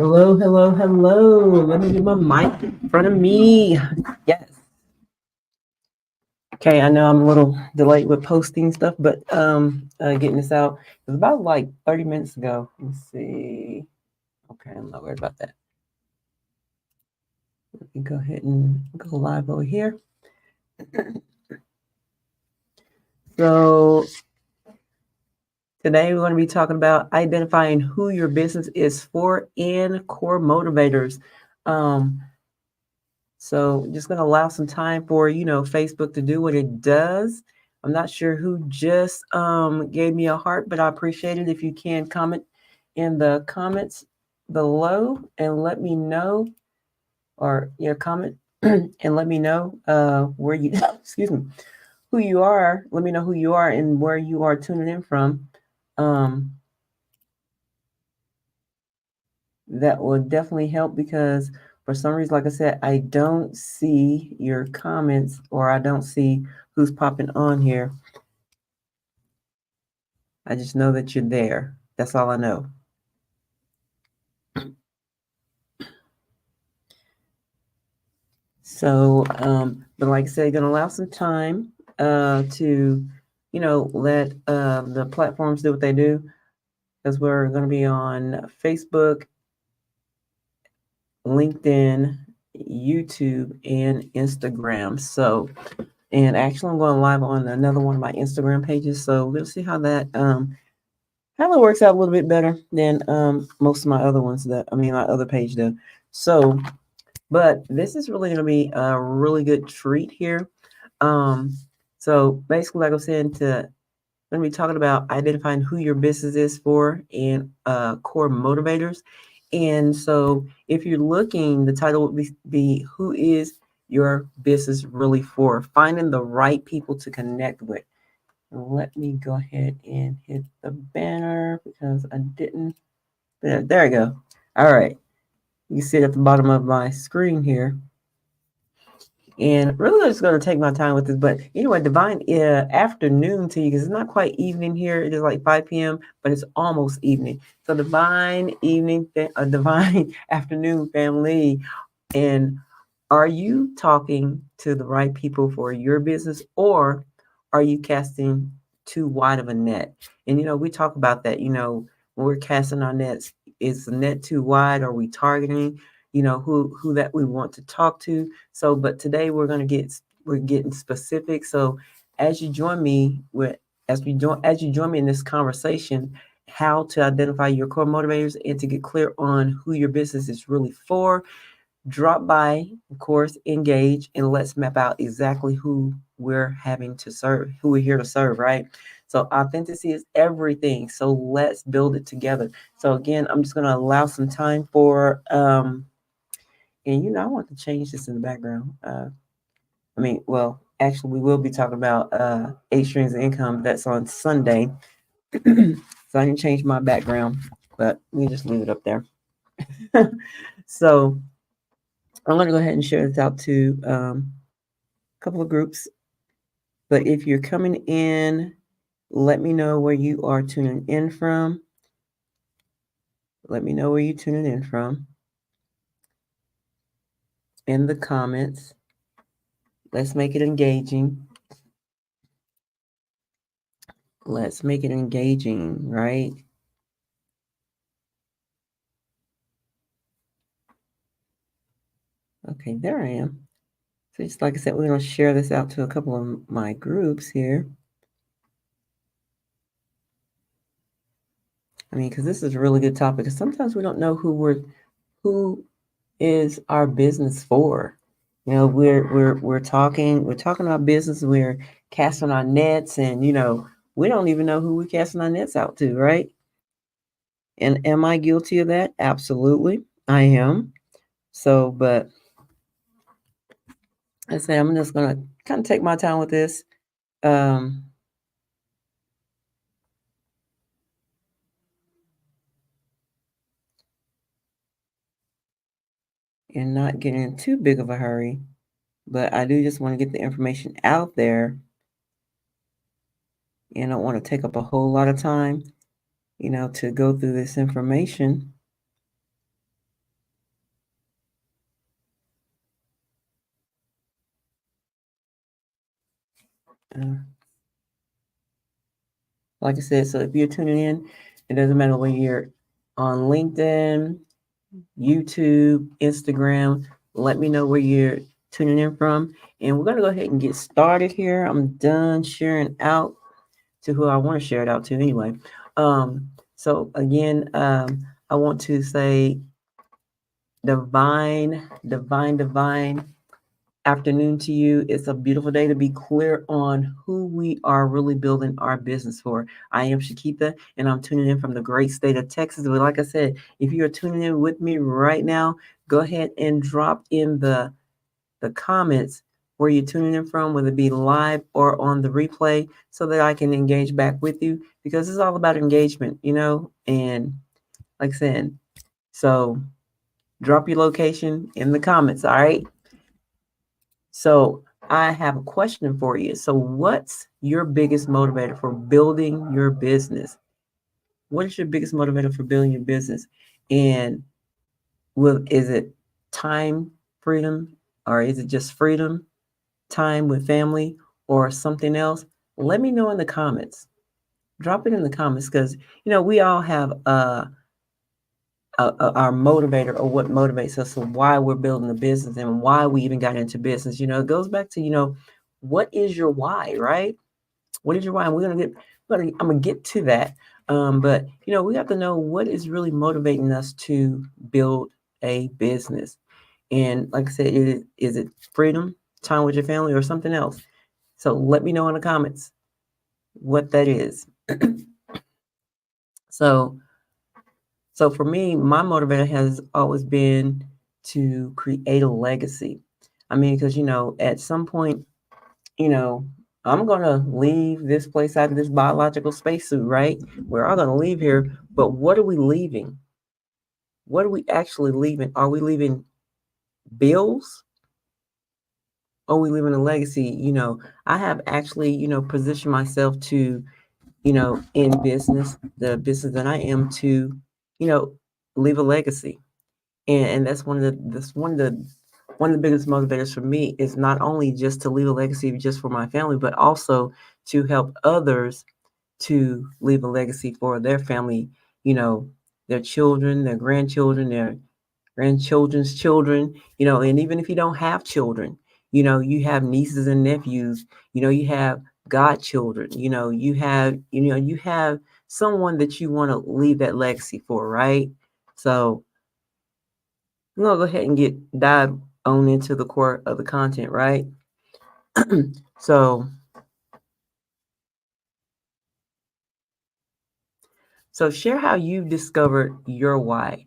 Hello, hello, hello. Let me get my mic in front of me. Yes. Okay, I know I'm a little delayed with posting stuff, but getting this out. It was about like 30 minutes ago. Let's see. Okay, I'm not worried about that. Let me go ahead and go live over here. So today we're going to be talking about identifying who your business is for and core motivators. Um, So just going to allow some time for, Facebook to do what it does. I'm not sure who just gave me a heart, but I appreciate it if you can comment in the comments below and let me know, or comment and let me know where you, excuse me, who you are. Let me know who you are and where you are tuning in from. Um, that will definitely help because for some reason, like I said, I don't see your comments or I don't see who's popping on here. I just know that you're there. That's all I know. So, but like I said, gonna allow some time to, let the platforms do what they do because we're gonna be on Facebook, LinkedIn, YouTube, and Instagram. So, and actually, I'm going live on another one of my Instagram pages. So we'll see how that works out a little bit better than most of my other ones my other page does. So, but this is really going to be a really good treat here. Um, so basically, like I was saying, going to be talking about identifying who your business is for and core motivators. And so, if you're looking, the title would be Who is Your Business Really For? Finding the right people to connect with. Let me go ahead and hit the banner because I didn't. There we go. All right. You see it at the bottom of my screen here. And really, I'm just going to take my time with this. But anyway, divine afternoon to you because it's not quite evening here. It is like 5 p.m., but it's almost evening. So divine evening, divine afternoon, family. And are you talking to the right people for your business, or are you casting too wide of a net? And we talk about that. When we're casting our nets, is the net too wide? Are we targeting? Who that we want to talk to. So, but today we're getting specific. So, as you join me with as you join me in this conversation, how to identify your core motivators and to get clear on who your business is really for. Drop by, of course, engage, and let's map out exactly who we're having to serve, who we're here to serve, right? So authenticity is everything. So let's build it together. So again, I'm just going to allow some time for, and I want to change this in the background. Well, actually, we will be talking about 8 streams of income. That's on Sunday. So I didn't change my background, but we just leave it up there. So I'm going to go ahead and share this out to a couple of groups. But if you're coming in, let me know where you are tuning in from. Let me know where you're tuning in from in the comments. Let's make it engaging. Let's make it engaging, right? Okay, there I am. So just like I said, we're going to share this out to a couple of my groups here. Because this is a really good topic. Because sometimes we don't know who is our business for. We're talking about business. We're casting our nets, and we don't even know who we're casting our nets out to, right? And am I guilty of that? Absolutely, I am. So, but I say I'm just gonna kind of take my time with this. And not get in too big of a hurry. But I do just want to get the information out there. And I don't want to take up a whole lot of time, to go through this information. Uh, like I said, so if you're tuning in, it doesn't matter whether you're on LinkedIn, YouTube, Instagram. Let me know where you're tuning in from. And we're going to go ahead and get started here. I'm done sharing out to who I want to share it out to anyway. So again, I want to say divine afternoon to you. It's a beautiful day to be clear on who we are really building our business for. I am Shakita, and I'm tuning in from the great state of Texas. But like I said, if you are tuning in with me right now, go ahead and drop in the comments where you're tuning in from, whether it be live or on the replay, so that I can engage back with you, because it's all about engagement, and like I said, so drop your location in the comments, all right? So I have a question for you. So what's your biggest motivator for building your business? What is your biggest motivator for building your business? And is it time freedom, or is it just freedom, time with family, or something else? Let me know in the comments. Drop it in the comments, because we all have our motivator, or what motivates us, or why we're building a business and why we even got into business. It goes back to what is your why, right? What is your why? And I'm gonna get to that. But we have to know what is really motivating us to build a business. And like I said, is it freedom, time with your family, or something else? So let me know in the comments what that is. So for me, my motivator has always been to create a legacy. I mean, because at some point, you know, I'm gonna leave this place out of this biological spacesuit, right? We're all gonna leave here, but what are we leaving? What are we actually leaving? Are we leaving bills? Or are we leaving a legacy? I have actually, positioned myself to, in business, the business that I am, to, you know, leave a legacy. And that's one of the biggest motivators for me, is not only just to leave a legacy just for my family, but also to help others to leave a legacy for their family, you know, their children, their grandchildren, their grandchildren's children, and even if you don't have children, you have nieces and nephews, you have godchildren, you have someone that you want to leave that legacy for, right? So I'm gonna go ahead and dive on into the core of the content, right? so so share how you've discovered your why,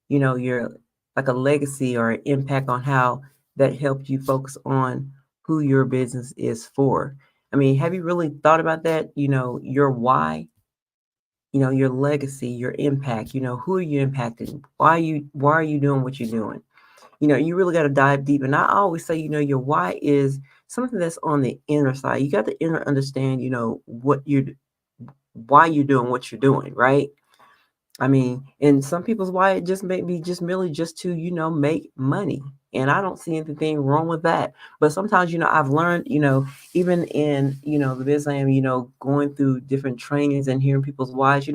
your, like, a legacy or an impact on how that helped you focus on who your business is for. I mean, have you really thought about that? Your why, your legacy, your impact, who are you impacting? Why are you doing what you're doing? You really got to dive deep. And I always say, your why is something that's on the inner side. You got to inner understand, why you're doing what you're doing, right? I mean, and some people's why it just may be just merely just to, make money. And I don't see anything wrong with that. But sometimes, I've learned, even in, the business I am, going through different trainings and hearing people's whys,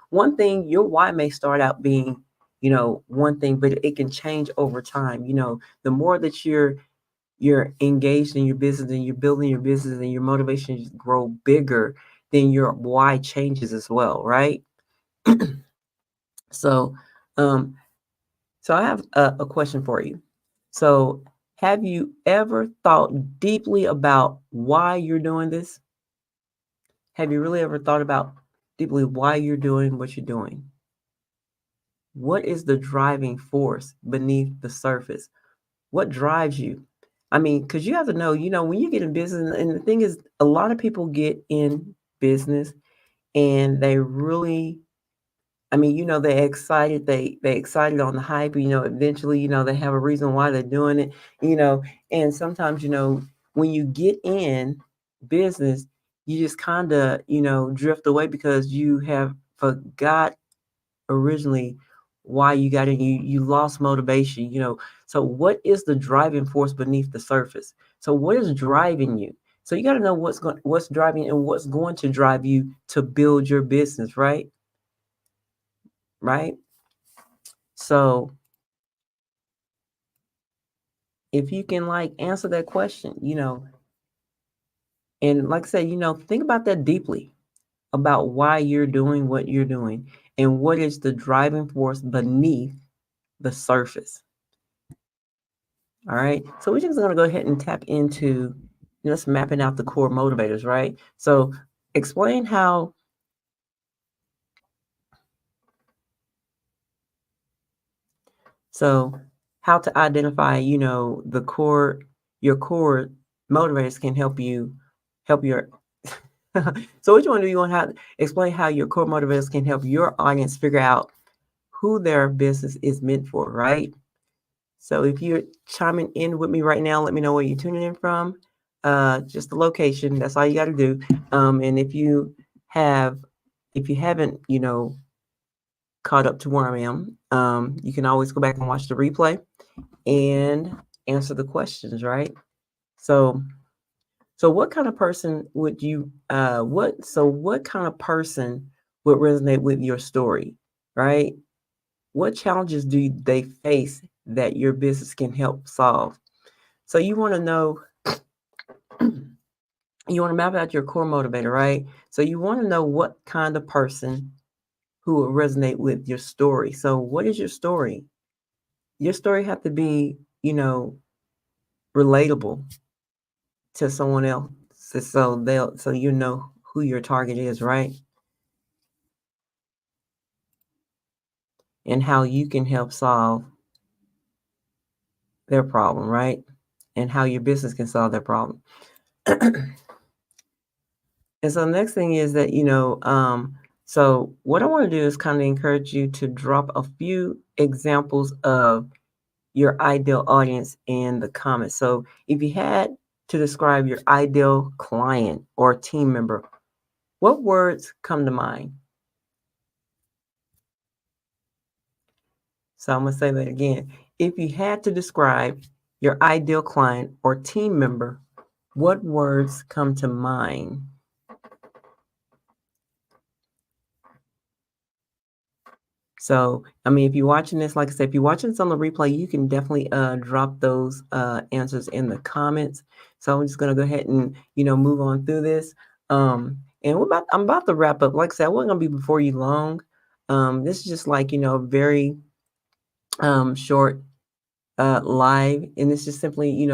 one thing, your why may start out being, one thing, but it can change over time. The more that you're engaged in your business and you're building your business and your motivations grow bigger, then your why changes as well, right? So, um, so I have a question for you. So, have you ever thought deeply about why you're doing this? Have you really ever thought about deeply why you're doing what you're doing? What is the driving force beneath the surface? What drives you? I mean, because you have to know, when you get in business, and the thing is, a lot of people get in business and they really, I mean, they're excited. They excited on the hype. Eventually, they have a reason why they're doing it. And sometimes, when you get in business, you just kind of, drift away because you have forgot originally why you got in. You lost motivation. So what is the driving force beneath the surface? So what is driving you? So you got to know what's driving and what's going to drive you to build your business, right? Right? So if you can like answer that question, and like I said, think about that deeply about why you're doing what you're doing and what is the driving force beneath the surface. All right. So we're just going to go ahead and tap into just mapping out the core motivators, right? So explain how to identify, your core motivators can help your so which one do you want to explain how your core motivators can help your audience figure out who their business is meant for, right? So if you're chiming in with me right now, let me know where you're tuning in from. Just the location. That's all you got to do. And if you haven't, caught up to where I am, you can always go back and watch the replay and answer the questions, right? So, what kind of person would you, what kind of person would resonate with your story, right? What challenges do they face that your business can help solve? So you want to know, you want to map out your core motivator, right? So you want to know what kind of person who will resonate with your story. So what is your story? Your story have to be, relatable to someone else. So you know who your target is, right? And how you can help solve their problem, right? And how your business can solve their problem. And so the next thing is that, so what I want to do is kind of encourage you to drop a few examples of your ideal audience in the comments. So if you had to describe your ideal client or team member, what words come to mind? So I'm going to say that again. If you had to describe your ideal client or team member, what words come to mind? So, I mean, if you're watching this, like I said, if you're watching this on the replay, you can definitely drop those answers in the comments. So I'm just going to go ahead and, move on through this. And I'm about to wrap up. Like I said, I wasn't going to be before you long. This is just like, very short live, and it's just simply,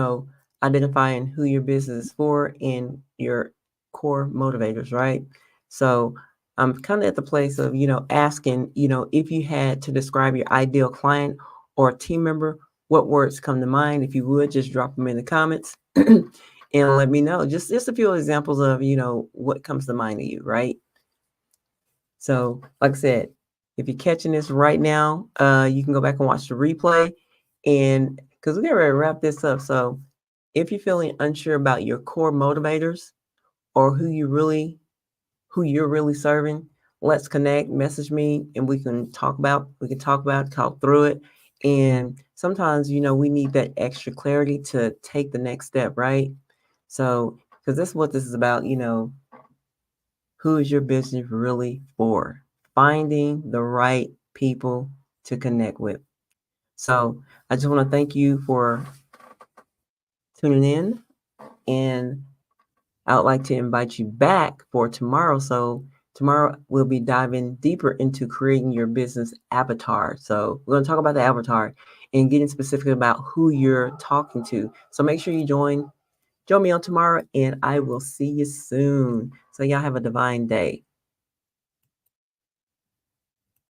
identifying who your business is for and your core motivators, right? So I'm kind of at the place of, asking, if you had to describe your ideal client or team member, what words come to mind? If you would, just drop them in the comments and let me know. Just a few examples of, what comes to mind to you, right? So, like I said, if you're catching this right now, you can go back and watch the replay. And because we're ready to wrap this up. So, if you're feeling unsure about your core motivators or who you're really serving, let's connect, message me, and talk through it. And sometimes, we need that extra clarity to take the next step, right? So, because that's what this is about, who is your business really for? Finding the right people to connect with. So I just want to thank you for tuning in, and I would like to invite you back for tomorrow. So tomorrow we'll be diving deeper into creating your business avatar. So we're going to talk about the avatar and getting specific about who you're talking to. So make sure you join me on tomorrow, and I will see you soon. So y'all have a divine day.